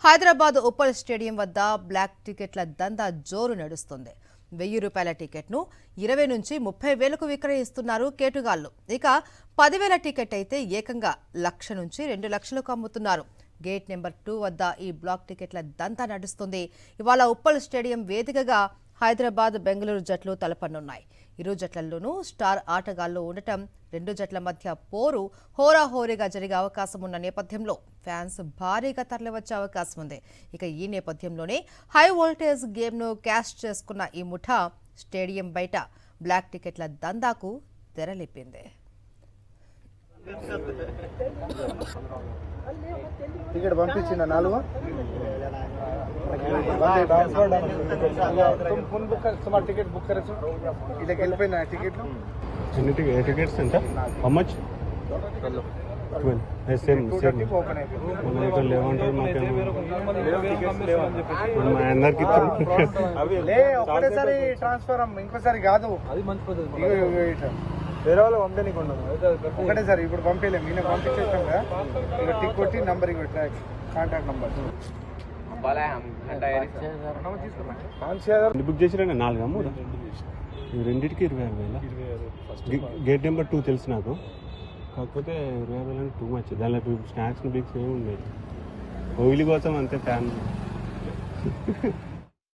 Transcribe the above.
Hyderabad Uppal stadium వద్ద black టికెట్ల దందా జోరు నడుస్తుంది. 1000 రూపాయల టికెట్ను 20 నుంచి 30 వేలకు విక్రయిస్తున్నారు కేటుగాళ్లు. ఇక 10,000 టికెట్ అయితే ఏకంగా 1,00,000 నుంచి 2 లక్షలకు అమ్ముతున్నారు. గేట్ నెంబర్ 2 వద్ద ఈ బ్లాక్ టికెట్ల దంతా నడుస్తుంది. ఇవాళ ఉప్పల్ స్టేడియం వేదికగా హైదరాబాద్ బెంగళూరు జట్లు తలపనున్నాయి. ఇరు జట్లలోనూ స్టార్ ఆటగాళ్లు ఉండటం రెండు జట్ల మధ్య పోరు హోరాహోరీగా జరిగే అవకాశం ఉన్న నేపథ్యంలో ఫ్యాన్స్ భారీగా తరలివచ్చే అవకాశం ఉంది. ఇక ఈ నేపథ్యంలోనే హై వోల్టేజ్ గేమ్ను క్యాష్ చేసుకున్న ఈ ముఠా స్టేడియం బయట బ్లాక్ టికెట్ల దందాకు తెరలేపింది. टिकट पंपिंచిన 4 तुम फोन बुक कर तुम्हारा टिकट बुक करे इधर వెళ్ళిపోయినా టికెట్ ఎన్ని టికెట్స్ ఎంత హౌ మచ్ 12 సేమ్ ఓపెన్ అయిపోయింది మనకి లేవంటారు మా అందరికి లే ఒకటేసారి ట్రాన్స్ఫర్ ఇంకోసారి కాదు అది మంచి పద్ధతి వేరే వాళ్ళు పంపేనికి ఉండదు ఒకటేసారి ఇప్పుడు పంపేలేము ఈయన పంపించేస్తాం కదా ఇక టిక్ కొట్టి నంబర్ ఇక కాంటాక్ట్ నంబర్ బుక్ చేసిరండి 4 అమ్ము రెండింటికి 26,000 గేట్ నెంబర్ 2 తెలుసు నాకు, కాకపోతే 26,000 అంటే టూ మచ్. దానిలో స్నాక్స్ బిగ్స్ ఏమి ఉండేది ఓయిలి కోసం అంతే ఫ్యాన్